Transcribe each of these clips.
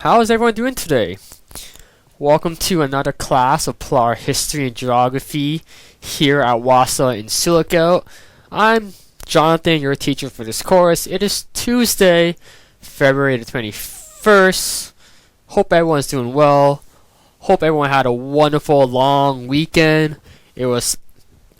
How is everyone doing today? Welcome to another class of PLAR History and Geography here at WWII in Silico. I'm Jonathan, your teacher for this course. It is Tuesday, February the 21st. Hope everyone's doing well. Hope everyone had a wonderful long weekend. It was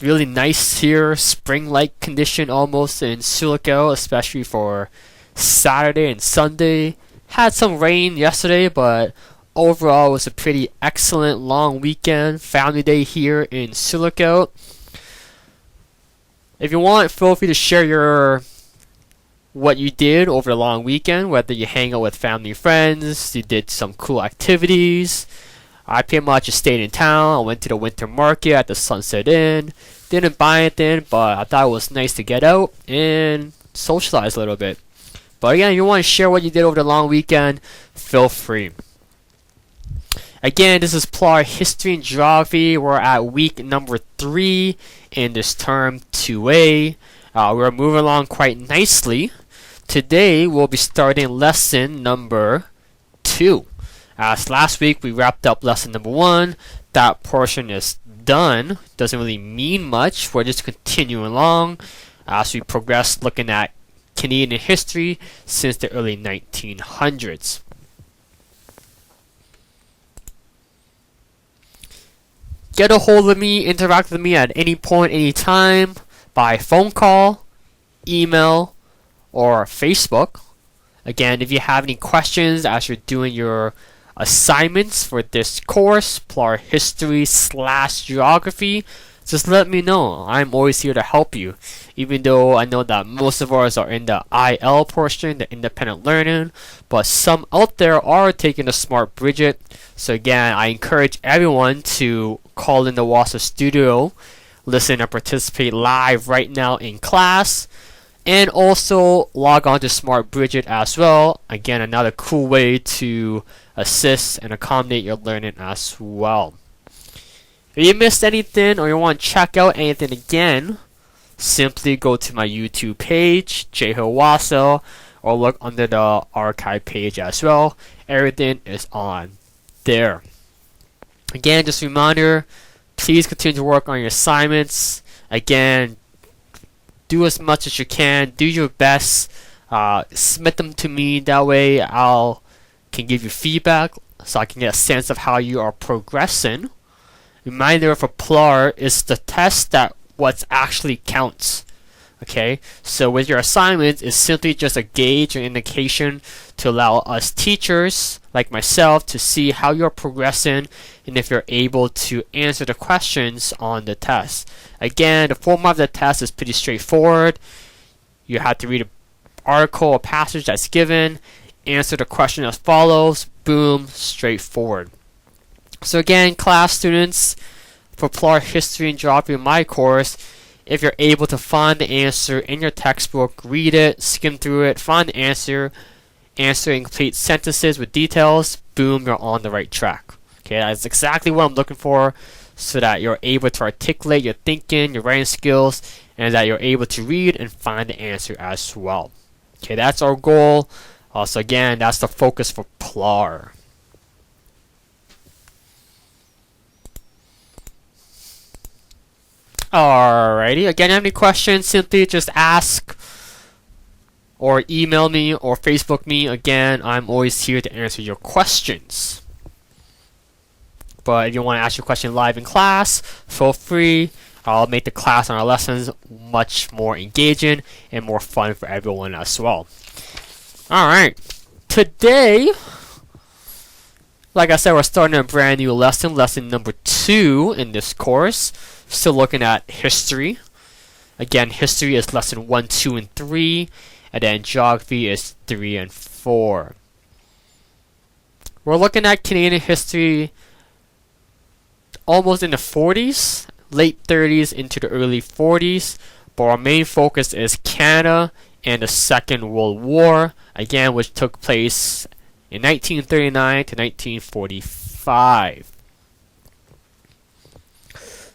really nice here, spring-like condition almost in Silico, especially for Saturday and Sunday. Had some rain yesterday, but overall it was a pretty excellent long weekend. Family day here in Silico. If you want, feel free to share what you did over the long weekend, whether you hang out with family and friends, you did some cool activities. I pretty much just stayed in town. I went to the winter market at the Sunset Inn. Didn't buy anything, but I thought it was nice to get out and socialize a little bit. But again, if you want to share what you did over the long weekend, feel free. Again, this is PLAR History and Geography. We're at week number 3 in this term 2A. We're moving along quite nicely. Today, we'll be starting lesson number 2. As last week, we wrapped up lesson number 1. That portion is done. Doesn't really mean much. We're just continuing along as we progress looking at Canadian history since the early 1900s. Get a hold of me, interact with me at any point, any time, by phone call, email, or Facebook. Again, if you have any questions as you're doing your assignments for this course, PLAR History/Geography, just let me know. I'm always here to help you. Even though I know that most of us are in the IL portion, the independent learning, but some out there are taking the Smart Bridget. So again, I encourage everyone to call in the WWII studio, listen and participate live right now in class, and also log on to Smart Bridget as well. Again, another cool way to assist and accommodate your learning as well. If you missed anything or you want to check out anything again, simply go to my YouTube page, WWII, or look under the archive page as well. Everything is on there. Again, just a reminder, please continue to work on your assignments. Again, do as much as you can. Do your best. Submit them to me. That way can give you feedback so I can get a sense of how you are progressing. Reminder for PLAR is the test that what actually counts. Okay, so with your assignments, it's simply just a gauge or indication to allow us teachers like myself to see how you're progressing and if you're able to answer the questions on the test. Again, the format of the test is pretty straightforward. You have to read an article or passage that's given, answer the question as follows, boom, straightforward. So again, class students, for PLAR History and Geography in my course, if you're able to find the answer in your textbook, read it, skim through it, find the answer in complete sentences with details, boom, you're on the right track. Okay, that's exactly what I'm looking for, so that you're able to articulate your thinking, your writing skills, and that you're able to read and find the answer as well. Okay, that's our goal. So again, that's the focus for PLAR. Alrighty, again, have any questions, simply just ask or email me or Facebook me. Again, I'm always here to answer your questions. But if you want to ask your question live in class, feel free. I'll make the class and our lessons much more engaging and more fun for everyone as well. Alright, today, like I said, we're starting a brand new lesson, lesson number 2 in this course. Still looking at history. Again, history is lesson 1, 2, and 3, and then geography is 3 and 4. We're looking at Canadian history almost in the 40s, late 30s into the early 40s, but our main focus is Canada and the Second World War, again, which took place in 1939 to 1945.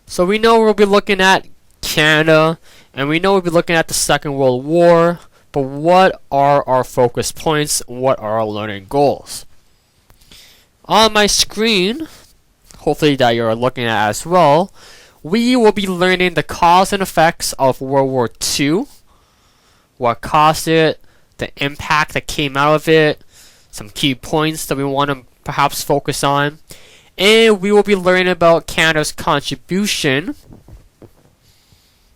So we know we'll be looking at Canada, and we know we'll be looking at the Second World War, but what are our focus points? What are our learning goals? On my screen, hopefully that you're looking at as well, we will be learning the cause and effects of World War II, what caused it, the impact that came out of it, some key points that we want to perhaps focus on, and we will be learning about Canada's contribution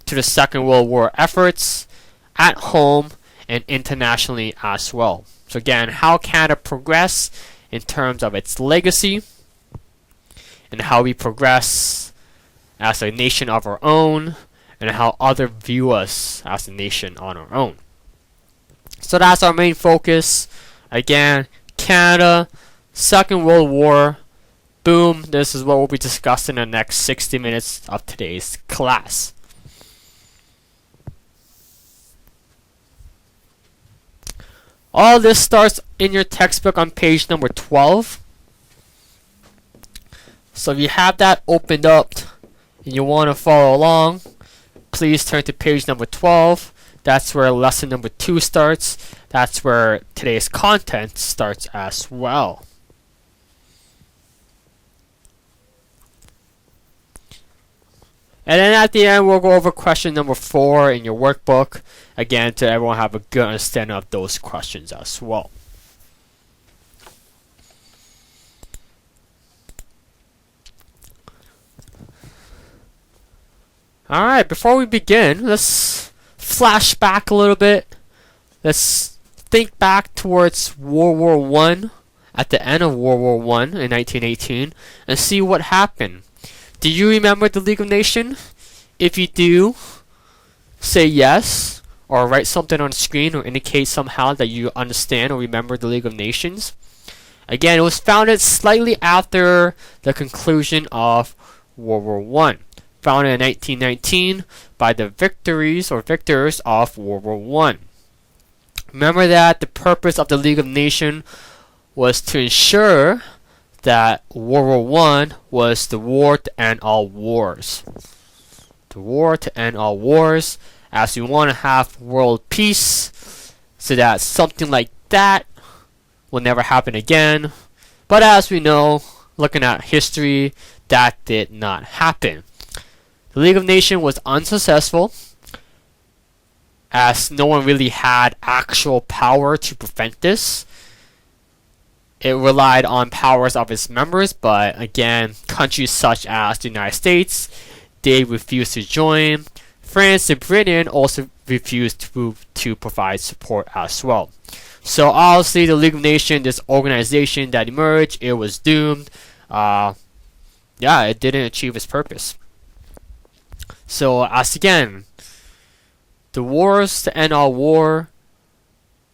to the Second World War efforts at home and internationally as well. So again, how Canada progressed in terms of its legacy and how we progress as a nation of our own and how others view us as a nation on our own. So that's our main focus. Again, Canada, Second World War. Boom, this is what we'll be discussing in the next 60 minutes of today's class. All this starts in your textbook on page number 12. So if you have that opened up and you want to follow along, please turn to page number 12. That's where lesson number 2 starts. That's where today's content starts as well. And then at the end, we'll go over question number 4 in your workbook. Again, to everyone have a good understanding of those questions as well. Alright, before we begin, let's flash back a little bit. Let's think back towards World War I, at the end of World War I in 1918, and see what happened. Do you remember the League of Nations? If you do, say yes, or write something on the screen or indicate somehow that you understand or remember the League of Nations. Again, it was founded slightly after the conclusion of World War I. Founded in 1919 by the victors of World War I. Remember that the purpose of the League of Nations was to ensure that World War I was the war to end all wars. The war to end all wars, as we want to have world peace, so that something like that will never happen again. But as we know, looking at history, that did not happen. The League of Nations was unsuccessful, as no one really had actual power to prevent this. It relied on powers of its members, but again, countries such as the United States, they refused to join. France and Britain also refused to provide support as well. So obviously the League of Nations, this organization that emerged, it was doomed. It didn't achieve its purpose. So as again, the wars to end all war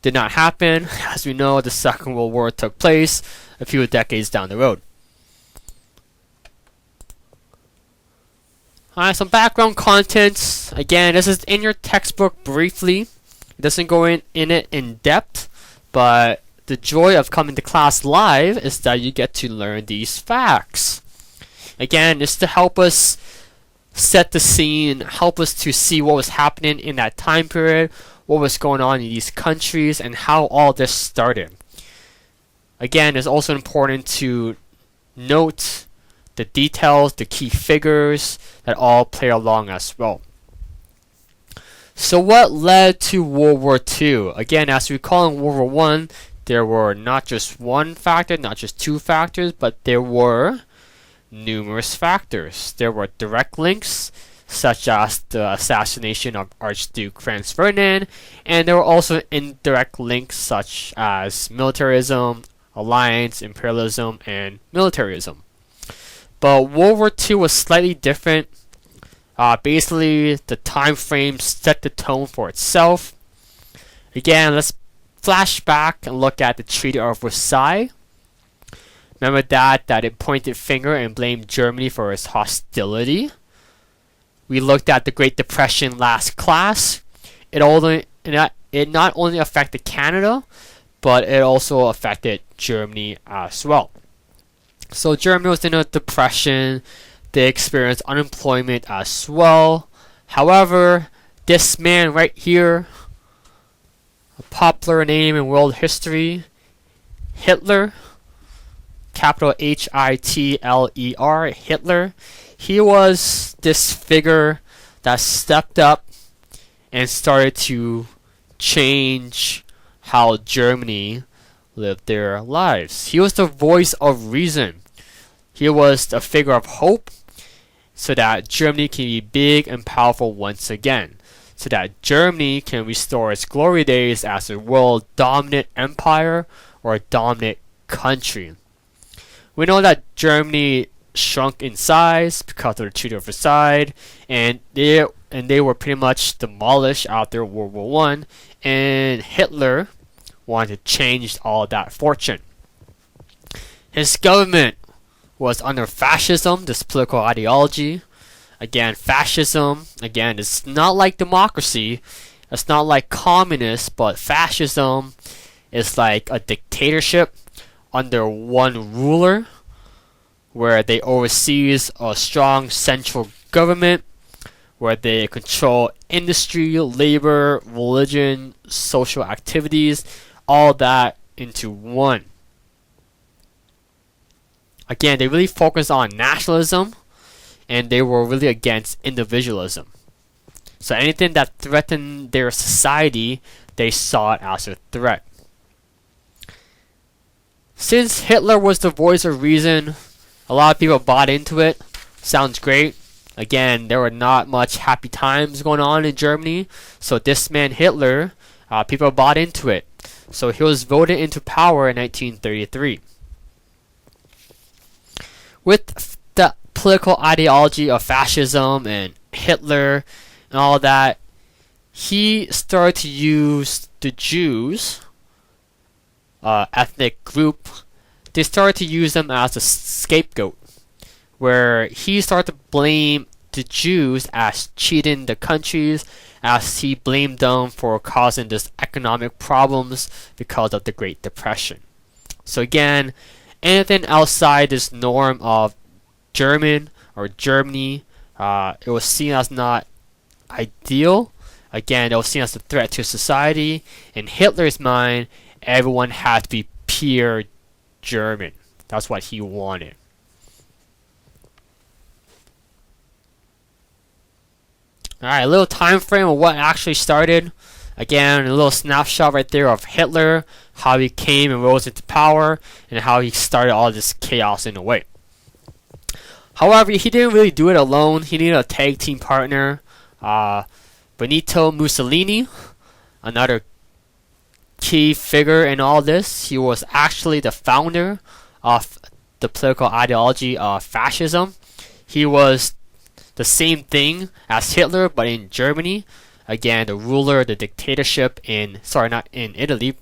did not happen. As we know, the Second World War took place a few decades down the road. Alright, some background content. Again, this is in your textbook briefly. It doesn't go in it in depth, but the joy of coming to class live is that you get to learn these facts. Again, it's to help us set the scene, help us to see what was happening in that time period, what was going on in these countries, and how all this started. Again, it's also important to note the details, the key figures that all play along as well. So what led to World War II? Again, as we recall in World War I, there were not just one factor, not just two factors, but there were numerous factors. There were direct links, such as the assassination of Archduke Franz Ferdinand, and there were also indirect links such as militarism, alliance, imperialism, and militarism. But World War II was slightly different. Basically, the time frame set the tone for itself. Again, let's flash back and look at the Treaty of Versailles. Remember that it pointed finger and blamed Germany for its hostility. We looked at the Great Depression last class. It not only affected Canada, but it also affected Germany as well. So Germany was in a depression. They experienced unemployment as well. However, this man right here, a popular name in world history, Hitler, capital Hitler, Hitler. He was this figure that stepped up and started to change how Germany lived their lives. He was the voice of reason. He was a figure of hope so that Germany can be big and powerful once again, so that Germany can restore its glory days as a world dominant empire or a dominant country. We know that Germany shrunk in size because of the Treaty of Versailles, and they were pretty much demolished after World War I, and Hitler wanted to change all that fortune. His government was under fascism, this political ideology. Again, fascism, again, it's not like democracy, it's not like communists, but fascism is like a dictatorship under one ruler, where they oversees a strong central government, where they control industry, labor, religion, social activities, all that into one. Again, they really focus on nationalism, and they were really against individualism. So anything that threatened their society, they saw it as a threat. Since Hitler was the voice of reason, a lot of people bought into it. Sounds great. Again, there were not much happy times going on in Germany, so this man Hitler, people bought into it. So he was voted into power in 1933. With the political ideology of fascism and Hitler and all that, he started to use the Jews, ethnic group, they started to use them as a scapegoat, where he started to blame the Jews as cheating the countries, as he blamed them for causing this economic problems because of the Great Depression. So again, anything outside this norm of German or Germany, it was seen as not ideal. Again, it was seen as a threat to society. In Hitler's mind, everyone had to be pure German. That's what he wanted. Alright, a little time frame of what actually started. Again, a little snapshot right there of Hitler, how he came and rose into power, and how he started all this chaos in a way. However, he didn't really do it alone. He needed a tag team partner. Benito Mussolini, another key figure in all this. He was actually the founder of the political ideology of fascism. He was the same thing as Hitler, but in Germany. Again, the ruler, the dictatorship in Italy.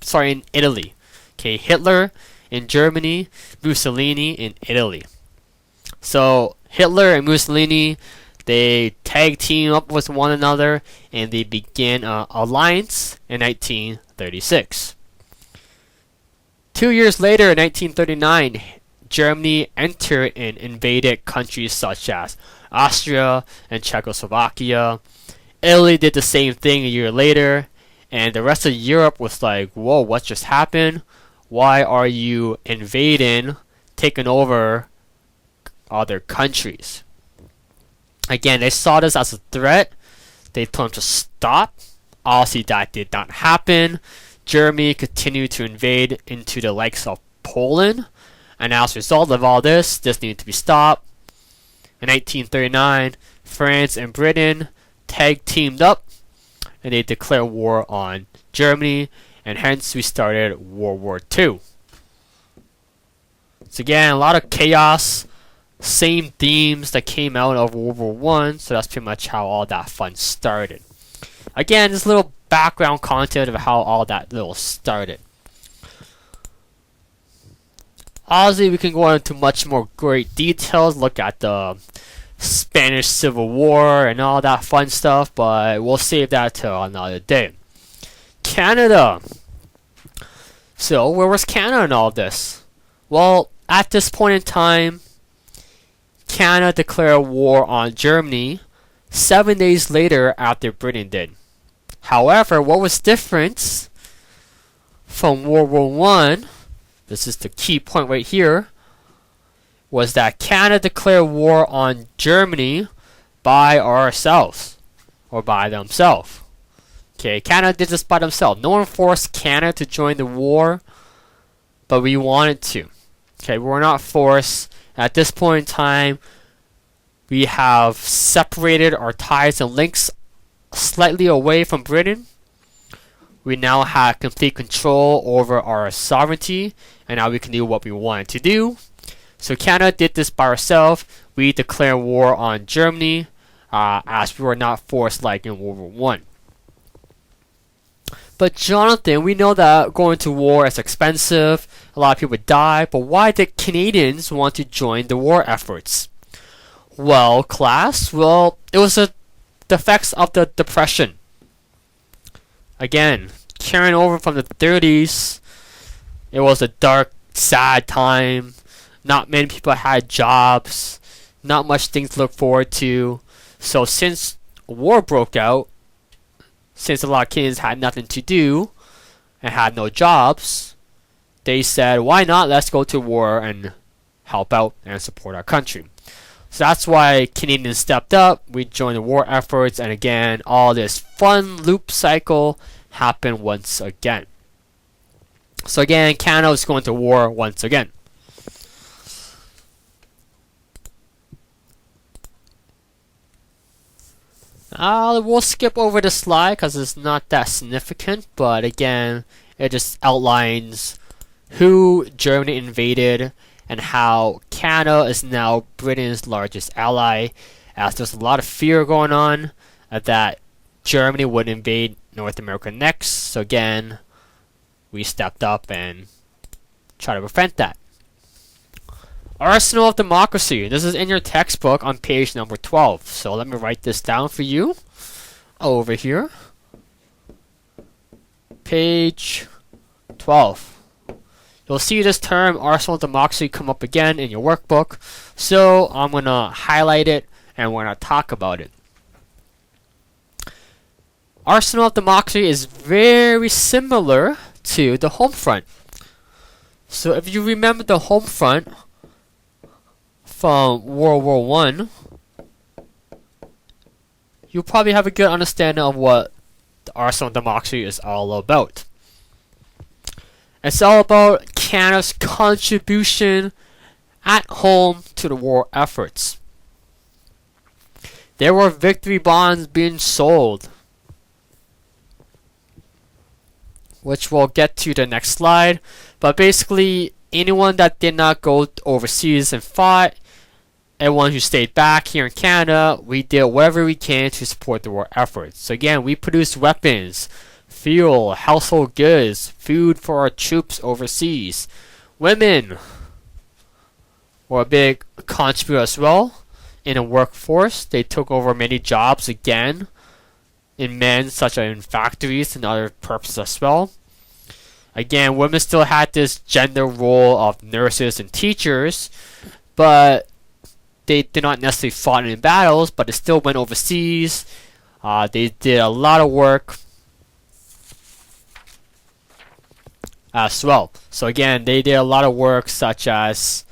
Okay, Hitler in Germany, Mussolini in Italy. So Hitler and Mussolini, they tag team up with one another, and they began an alliance in 1936. 2 years later, in 1939, Germany entered and invaded countries such as Austria and Czechoslovakia. Italy did the same thing a year later, and the rest of Europe was like, whoa, what just happened? Why are you invading, taking over other countries? Again, they saw this as a threat. They told them to stop. Obviously, that did not happen. Germany continued to invade into the likes of Poland, and as a result of all this needed to be stopped. In 1939, France and Britain tag teamed up, and they declared war on Germany, and hence we started World War II. So again, a lot of chaos, same themes that came out of World War I, so that's pretty much how all that fun started. Again, this little background content of how all that little started. Obviously, we can go into much more great details, look at the Spanish Civil War and all that fun stuff, but we'll save that till another day. Canada. So, where was Canada in all this? Well, at this point in time, Canada declared war on Germany 7 days later after Britain did. However, what was different from World War I, this is the key point right here, was that Canada declared war on Germany by ourselves, or by themselves. Okay, Canada did this by themselves. No one forced Canada to join the war, but we wanted to. Okay, we were not forced. At this point in time, we have separated our ties and links slightly away from Britain. We now have complete control over our sovereignty, and now we can do what we wanted to do. So Canada did this by ourselves. We declared war on Germany, as we were not forced like in World War One. But Jonathan, we know that going to war is expensive. A lot of people die. But why did Canadians want to join the war efforts? Well, class, it was the effects of the Depression. Again, carrying over from the 30s, it was a dark, sad time. Not many people had jobs. Not much things to look forward to. So since war broke out, since a lot of Canadians had nothing to do and had no jobs, they said, why not? Let's go to war and help out and support our country. So that's why Canadians stepped up. We joined the war efforts, and again, all this fun loop cycle happened once again. So again, Canada is going to war once again. We'll skip over the slide because it's not that significant, but again, it just outlines who Germany invaded and how Canada is now Britain's largest ally, as there's a lot of fear going on that Germany would invade North America next. So again, we stepped up and tried to prevent that. Arsenal of Democracy. This is in your textbook on page number 12. So let me write this down for you. Over here. Page 12. You'll see this term, Arsenal of Democracy, come up again in your workbook. So I'm going to highlight it and we're going to talk about it. Arsenal of Democracy is very similar to the home front. So if you remember the home front from World War One, you'll probably have a good understanding of what the Arsenal of Democracy is all about. It's all about Canada's contribution at home to the war efforts. There were victory bonds being sold, which we'll get to the next slide. But basically, anyone that did not go overseas and fought, everyone who stayed back here in Canada, we did whatever we can to support the war efforts. So again, we produced weapons, fuel, household goods, food for our troops overseas. Women were a big contributor as well in the workforce. They took over many jobs again in men, such as in factories and other purposes as well. Again, women still had this gender role of nurses and teachers, but they did not necessarily fight in battles, but they still went overseas. They did a lot of work as well. So again, they did a lot of work such as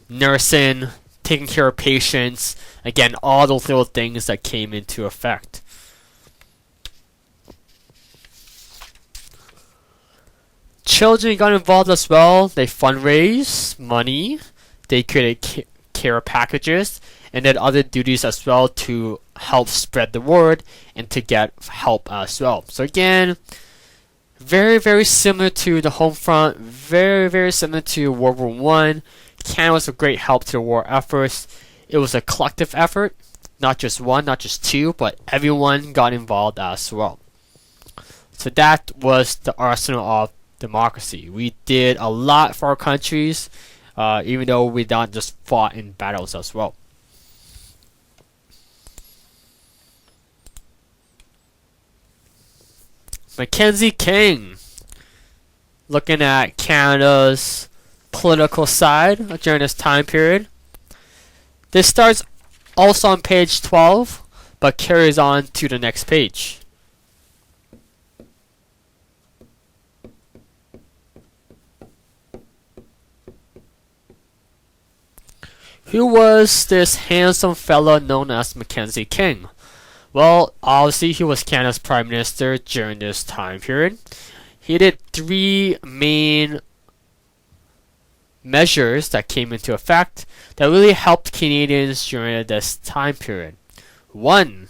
nursing, taking care of patients. Again, all those little things that came into effect. Children got involved as well. They fundraised money. They created care packages and did other duties as well to help spread the word and to get help as well. So again, very, very similar to the home front. Very, very similar to World War One. Canada was a great help to the war efforts. It was a collective effort, not just one, not just two, but everyone got involved as well. So that was the Arsenal of Democracy. We did a lot for our countries, even though we not just fought in battles as well. Mackenzie King, looking at Canada's political side during this time period. This starts also on page 12, but carries on to the next page. Who was this handsome fellow known as Mackenzie King? Well, obviously he was Canada's Prime Minister during this time period. He did three main measures that came into effect that really helped Canadians during this time period. 1.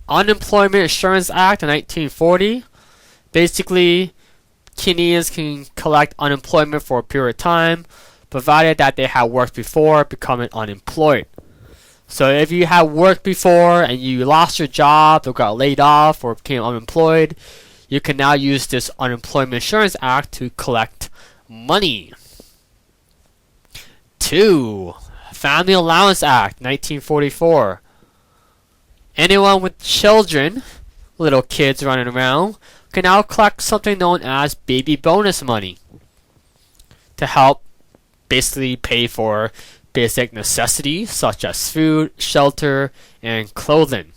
Unemployment Insurance Act of 1940. Basically, Canadians can collect unemployment for a period of time, provided that they have worked before becoming unemployed. So if you have worked before and you lost your job or got laid off or became unemployed, you can now use this Unemployment Insurance Act to collect money. 2. Family Allowance Act 1944. Anyone with children, little kids running around, can now collect something known as baby bonus money to help basically pay for basic necessities such as food, shelter, and clothing.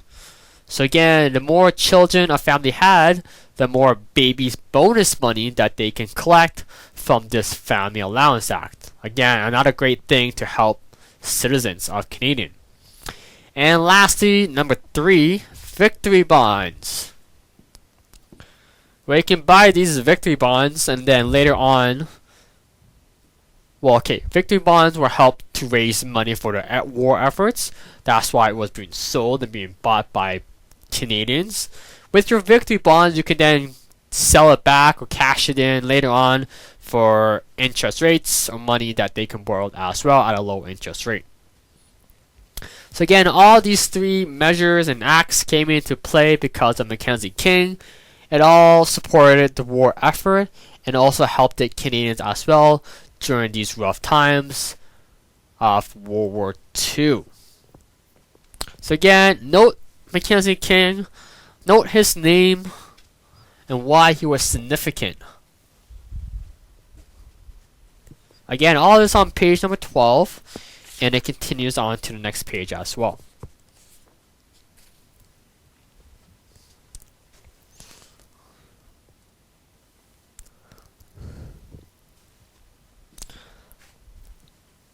So again, the more children a family had, the more baby bonus money that they can collect from this Family Allowance Act. Again, another great thing to help citizens of Canadian. And lastly, number 3, victory bonds. Where you can buy these victory bonds and then later on, victory bonds were helped to raise money for the war efforts. That's why it was being sold and being bought by Canadians. With your victory bonds, you can then sell it back or cash it in later on for interest rates or money that they can borrow as well at a low interest rate. So again, all these 3 measures and acts came into play because of Mackenzie King. It all supported the war effort and also helped the Canadians as well during these rough times of World War II. So again, note Mackenzie King, note his name and why he was significant. Again, all this on page number 12, and it continues on to the next page as well.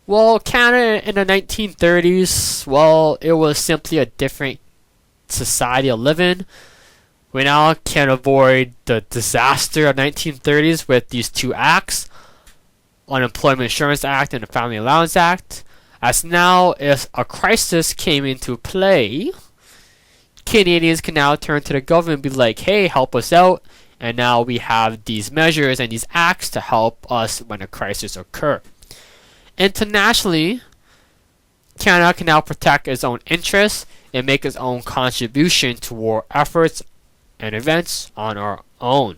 Well, Canada in the 1930s, well, it was simply a different society to live in. We now can avoid the disaster of 1930s with these 2 acts, Unemployment Insurance Act and the Family Allowance Act. As now, if a crisis came into play, Canadians can now turn to the government and be like, hey, help us out. And now we have these measures and these acts to help us when a crisis occurs. Internationally, Canada can now protect its own interests and make its own contribution to war efforts and events on our own.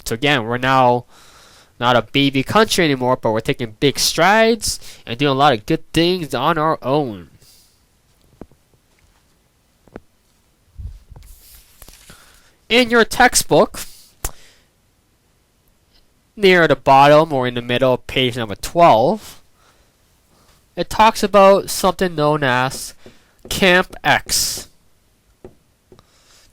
So again, we're now not a baby country anymore, but we're taking big strides and doing a lot of good things on our own. In your textbook, near the bottom or in the middle of page number 12, it talks about something known as Camp X.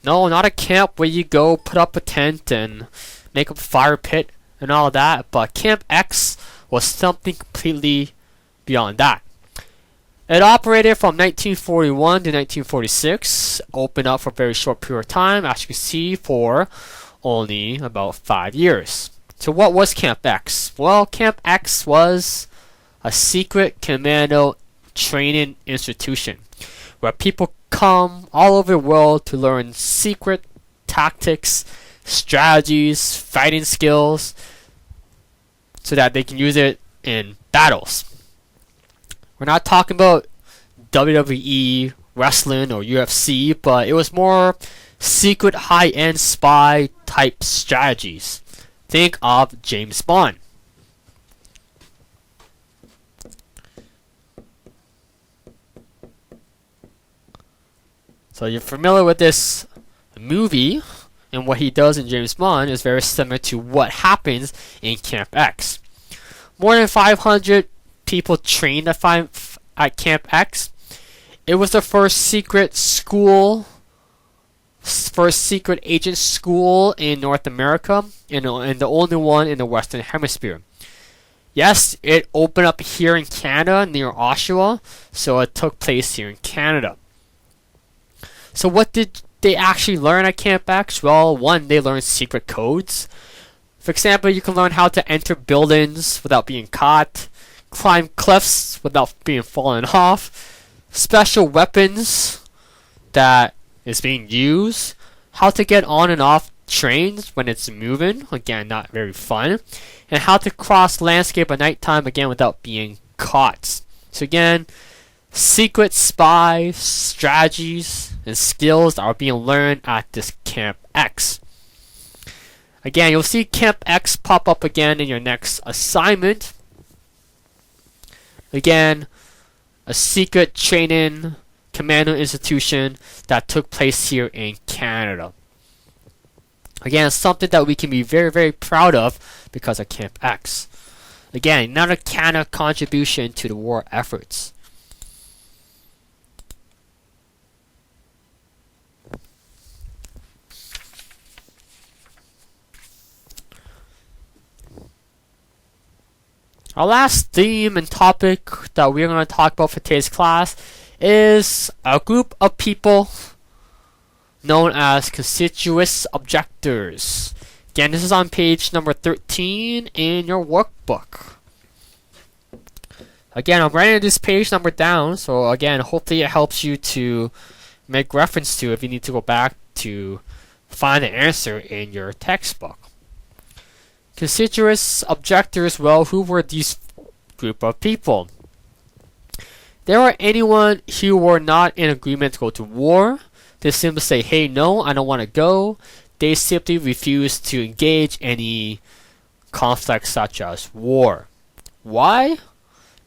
No, not a camp where you go put up a tent and make up a fire pit and all that, but Camp X was something completely beyond that. It operated from 1941 to 1946, opened up for a very short period of time, as you can see, for only about 5 years. So what was Camp X? Well, Camp X was a secret commando training institution where people come all over the world to learn secret tactics, strategies, fighting skills, so that they can use it in battles. We're not talking about WWII wrestling or UFC, but it was more secret high-end spy type strategies. Think of James Bond. So you're familiar with this movie, and what he does in James Bond is very similar to what happens in Camp X. More than 500 people trained at Camp X. It was the first secret agent school in North America, and the only one in the Western Hemisphere. Yes, it opened up here in Canada near Oshawa, so it took place here in Canada. So what did they actually learn at Camp X? Well, one, they learned secret codes. For example, you can learn how to enter buildings without being caught, climb cliffs without being fallen off, special weapons that is being used, how to get on and off trains when it's moving, again not very fun, and how to cross landscape at nighttime, again without being caught. So again, secret spy strategies and skills are being learned at this Camp X. Again, you'll see Camp X pop up again in your next assignment. Again, a secret training commando institution that took place here in Canada. Again, something that we can be very, very proud of because of Camp X. Again, another Canada contribution to the war efforts. Our last theme and topic that we're going to talk about for today's class is a group of people known as conspicuous objectors. Again, this is on page number 13 in your workbook. Again, I'm writing this page number down, so again, hopefully it helps you to make reference to if you need to go back to find the answer in your textbook. Conspicuous objectors, well, who were these group of people? They were anyone who were not in agreement to go to war. They simply say, hey, no, I don't want to go. They simply refuse to engage any conflicts such as war. Why?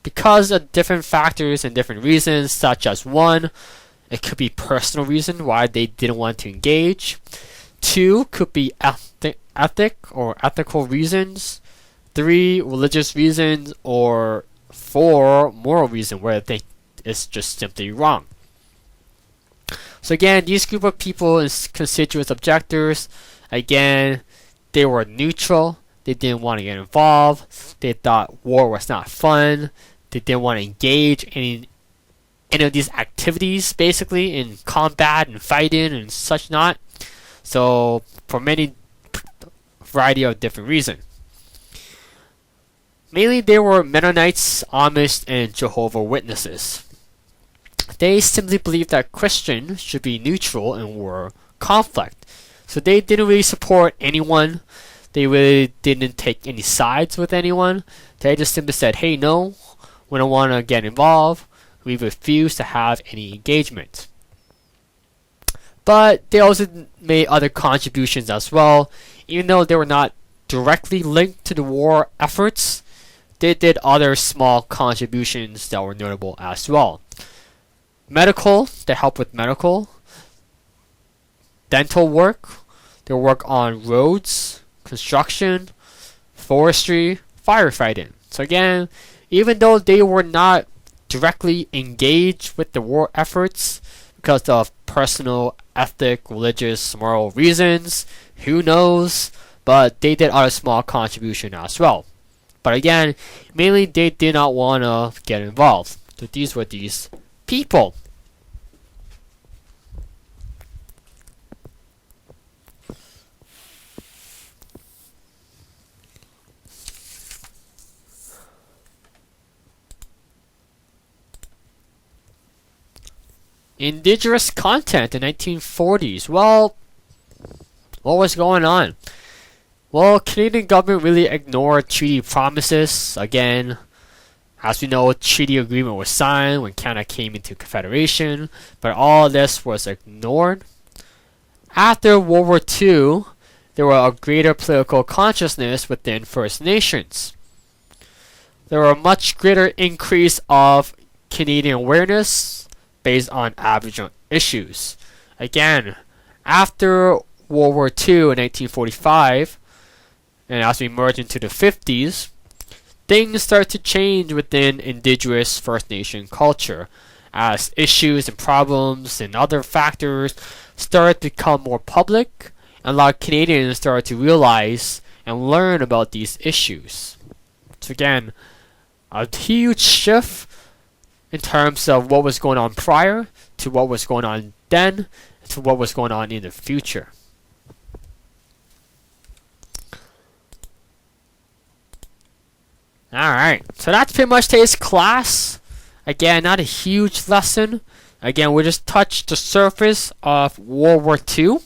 Because of different factors and different reasons, such as one, it could be personal reason why they didn't want to engage. Two, could be ethic or ethical reasons. Three, religious reasons. Or four, moral reason where they think it's just simply wrong. So again, these group of people is conspicuous objectors. Again, they were neutral. They didn't want to get involved. They thought war was not fun. They didn't want to engage in any of these activities, basically, in combat and fighting and such not. So, for many variety of different reasons. Mainly, they were Mennonites, Amish, and Jehovah's Witnesses. They simply believed that Christians should be neutral in war conflict. So they didn't really support anyone. They really didn't take any sides with anyone. They just simply said, hey, no, we don't want to get involved. We refuse to have any engagement. But they also made other contributions as well. Even though they were not directly linked to the war efforts, they did other small contributions that were notable as well. Medical, they help with medical. Dental work, they work on roads, construction, forestry, firefighting. So again, even though they were not directly engaged with the war efforts because of personal, ethic, religious, moral reasons, who knows, but they did other small contribution as well. But again, mainly they did not want to get involved. So these were these people. Indigenous content in 1940s. Well, what was going on? Well, Canadian government really ignored treaty promises. Again, as we know, a treaty agreement was signed when Canada came into Confederation, but all this was ignored. After World War II, there was a greater political consciousness within First Nations. There were a much greater increase of Canadian awareness based on Aboriginal issues. Again, after World War II in 1945, and as we merge into the 50s, things start to change within Indigenous First Nation culture as issues and problems and other factors start to become more public, and a lot of Canadians start to realize and learn about these issues. So again, a huge shift in terms of what was going on prior to what was going on then to what was going on in the future. Alright, so that's pretty much today's class. Again, not a huge lesson. Again, we just touched the surface of World War II.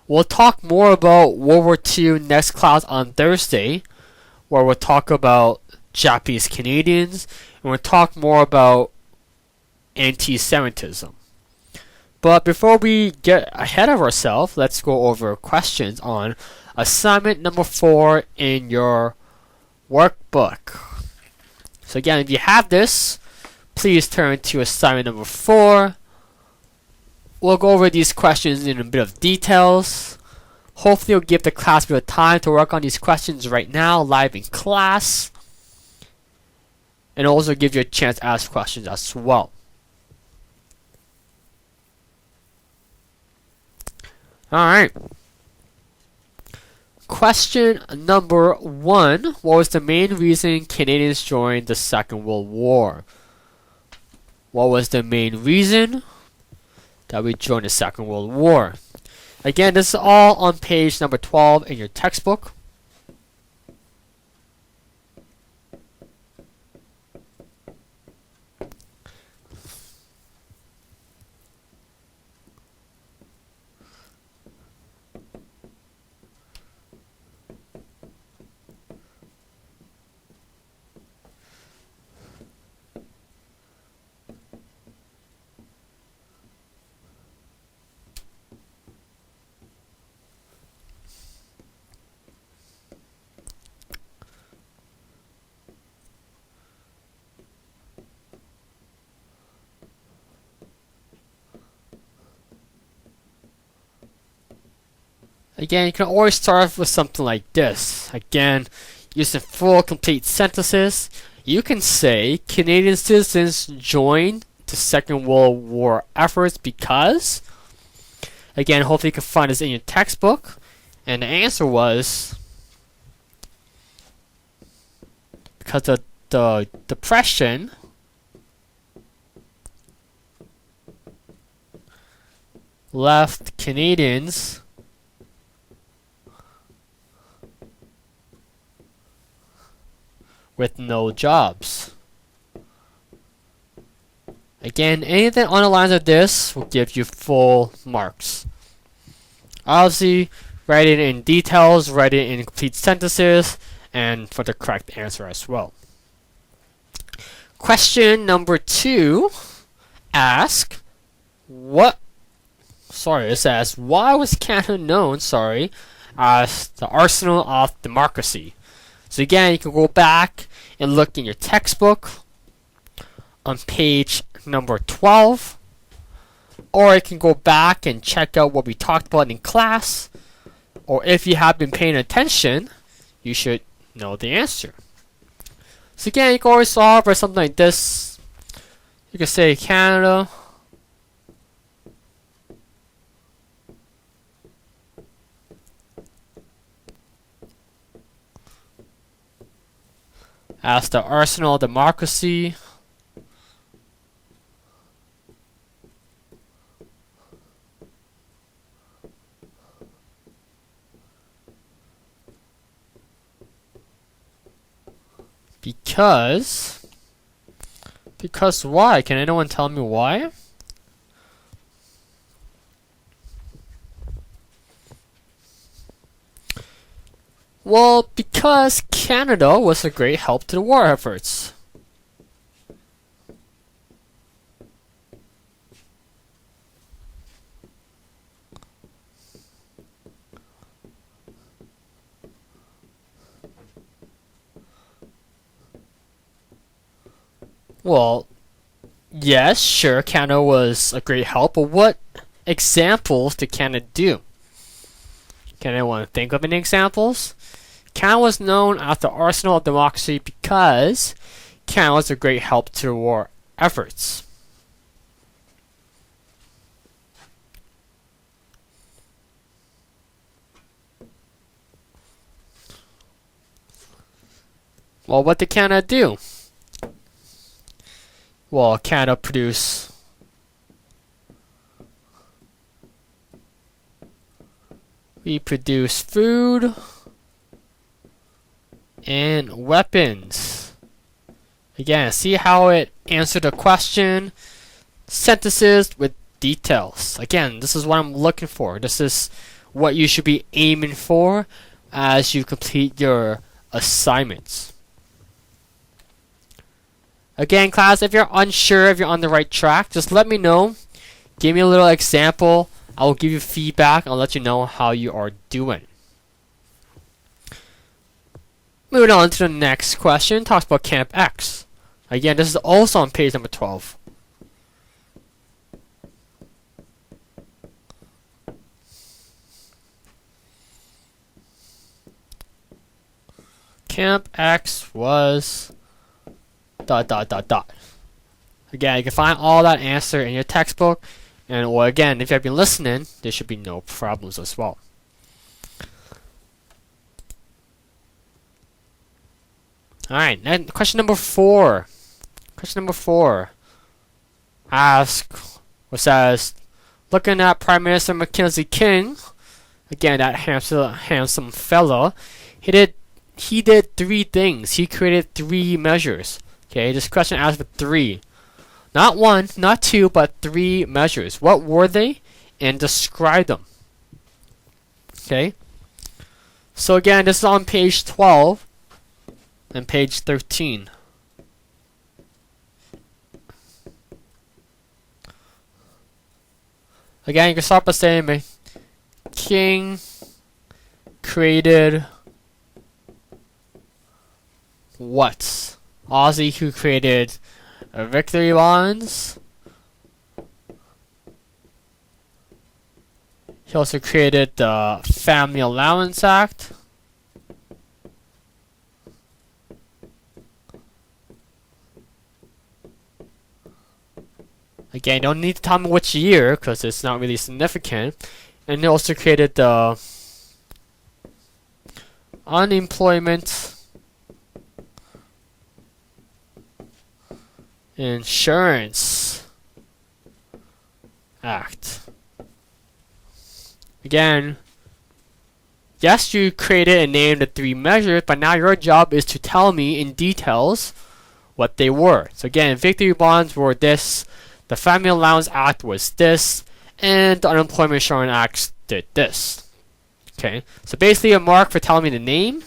We'll talk more about World War II next class on Thursday, where we'll talk about Japanese Canadians, and we'll talk more about anti-Semitism. But before we get ahead of ourselves, let's go over questions on assignment number 4 in your workbook. So again, if you have this, please turn to assignment number 4. We'll go over these questions in a bit of details. Hopefully you'll give the class a bit of time to work on these questions right now, live in class. And also give you a chance to ask questions as well. Alright. Question number 1. What was the main reason Canadians joined the Second World War? What was the main reason that we joined the Second World War? Again, this is all on page number 12 in your textbook. Again, you can always start with something like this. Again, using full complete sentences, you can say Canadian citizens joined the Second World War efforts because, again, hopefully you can find this in your textbook, and the answer was because of the Depression left Canadians with no jobs. Again, anything on the lines of this will give you full marks. Obviously, write it in details, write it in complete sentences, and for the correct answer as well. Question number 2 asks, it says, why was Canada known, as the arsenal of democracy? So again, you can go back and look in your textbook on page number 12, or you can go back and check out what we talked about in class, or if you have been paying attention, you should know the answer. So again, you can always solve for something like this. You can say Canada as the arsenal of democracy because why? Can anyone tell me why? Well, because Canada was a great help to the war efforts. Well, yes, sure, Canada was a great help, but what examples did Canada do? Can anyone think of any examples? Canada was known as the arsenal of democracy because Canada was a great help to the war efforts. Well, what did Canada do? Well, Canada produced food and weapons. Again, see how it answered the question? Sentences with details. Again, this is what I'm looking for. This is what you should be aiming for as you complete your assignments. Again, class, if you're unsure if you're on the right track, just let me know. Give me a little example. I will give you feedback. I'll let you know how you are doing. Moving on to the next question. Talks about Camp X. Again, this is also on page number 12. Camp X was ... Again, you can find all that answer in your textbook, and or again, if you have been listening, there should be no problems as well. Alright, then question number 4. Question number 4 asks, or says, looking at Prime Minister Mackenzie King, again, that handsome fella, he did 3 things. He created 3 measures. Okay, this question asks for 3. Not 1, not 2, but 3 measures. What were they? And describe them. Okay. So again, this is on page 12 and page 13. Again, you can start by saying King created what? Ozzy, who created victory bonds. He also created the Family Allowance Act. Again, you don't need to tell me which year because it's not really significant. And he also created the Unemployment Insurance Act. Again, yes, you created and named the 3 measures, but now your job is to tell me in details what they were. So again, victory bonds were this, the Family Allowance Act was this, and the Unemployment Insurance Act did this. Okay, so basically a mark for telling me the name,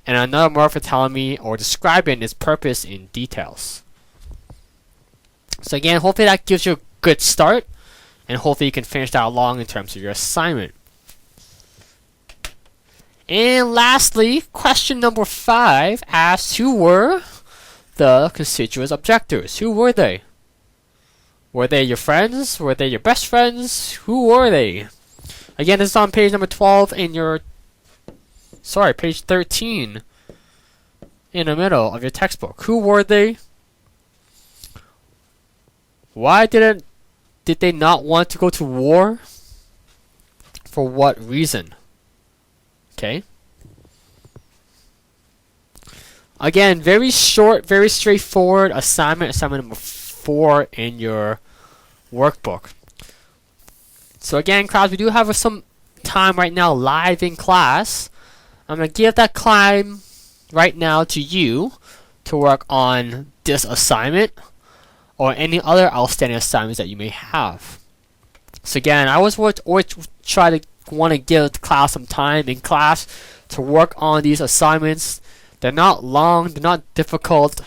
and another mark for telling me or describing its purpose in details. So again, hopefully that gives you a good start, and hopefully you can finish that along in terms of your assignment. And lastly, question number 5 asks, who were the constituent objectors? Who were they? Were they your friends? Were they your best friends? Who were they? Again, this is on page number 12 in your... Sorry, page 13 in the middle of your textbook. Who were they? Why did they not want to go to war? For what reason? Okay. Again, very short, very straightforward assignment number 4 in your workbook. So again, class, we do have some time right now live in class. I'm going to give that time right now to you to work on this assignment or any other outstanding assignments that you may have. So again, I always want to give the class some time in class to work on these assignments. They're not long, they're not difficult.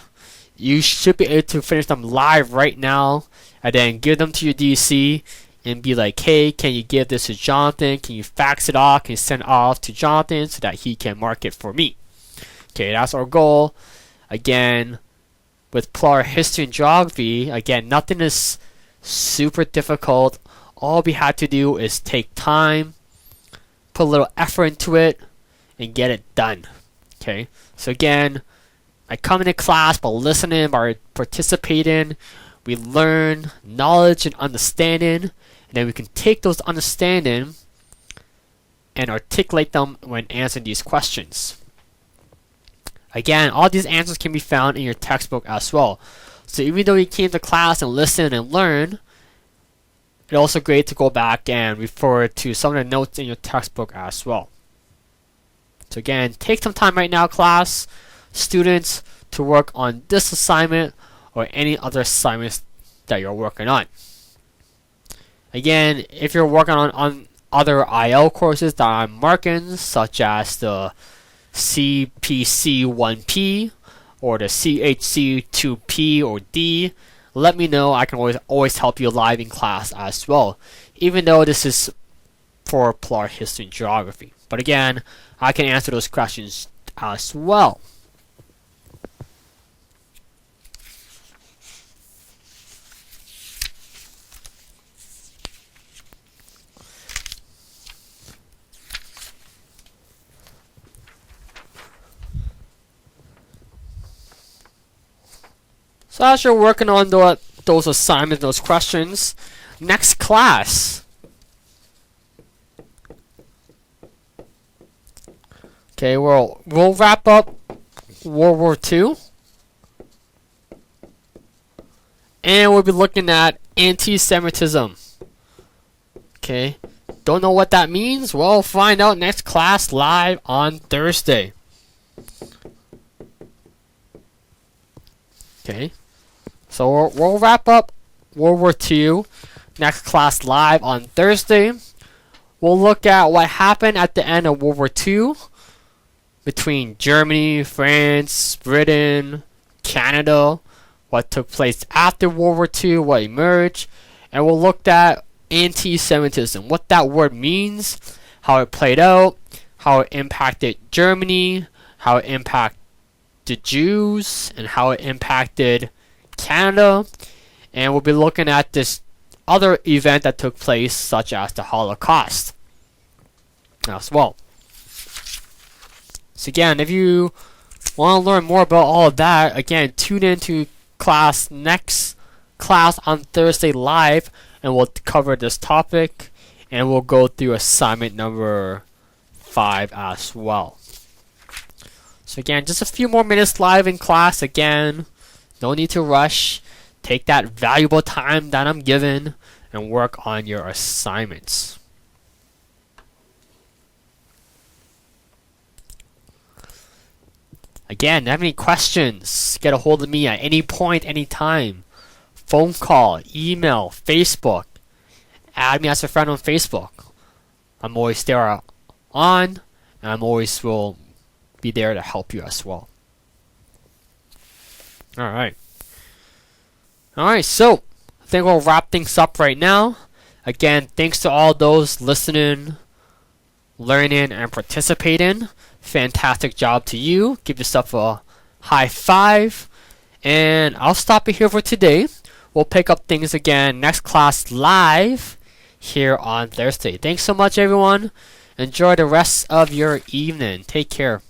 You should be able to finish them live right now and then give them to your DC and be like, hey, can you give this to Jonathan? Can you fax it off? Can you send it off to Jonathan so that he can mark it for me? Okay, that's our goal. Again, with PLAR History and Geography, again, nothing is super difficult. All we have to do is take time, put a little effort into it, and get it done. Okay, so again, I come into class by listening, by participating. We learn knowledge and understanding, and then we can take those understanding and articulate them when answering these questions. Again, all these answers can be found in your textbook as well. So even though you came to class and listen and learn, it's also great to go back and refer to some of the notes in your textbook as well. So again, take some time right now, class, students, to work on this assignment or any other assignments that you're working on. Again, if you're working on other IL courses that I'm marking, such as the CPC1P or the CHC2P or D, let me know. I can always help you live in class as well, even though this is for PLAR History and Geography. But again, I can answer those questions as well. So as you're working on those assignments, those questions, next class. Okay, we'll wrap up World War II. And we'll be looking at anti-Semitism. Okay, don't know what that means? Well, find out next class live on Thursday. Okay. So we'll wrap up World War II next class live on Thursday. We'll look at what happened at the end of World War II between Germany, France, Britain, Canada, what took place after World War II, what emerged, and we'll look at anti-Semitism, what that word means, how it played out, how it impacted Germany, how it impacted the Jews, and how it impacted Canada. And we'll be looking at this other event that took place, such as the Holocaust as well. So again, if you want to learn more about all of that, again, tune into next class on Thursday live, and we'll cover this topic, and we'll go through assignment number 5 as well. So again, just a few more minutes live in class. Again, no need to rush. Take that valuable time that I'm given and work on your assignments. Again, if you have any questions, get a hold of me at any point, any time. Phone call, email, Facebook. Add me as a friend on Facebook. I'm always there on, and I'm always will be there to help you as well. Alright, so I think we'll wrap things up right now. Again, thanks to all those listening, learning, and participating. Fantastic job to you. Give yourself a high five. And I'll stop it here for today. We'll pick up things again next class live here on Thursday. Thanks so much, everyone. Enjoy the rest of your evening. Take care.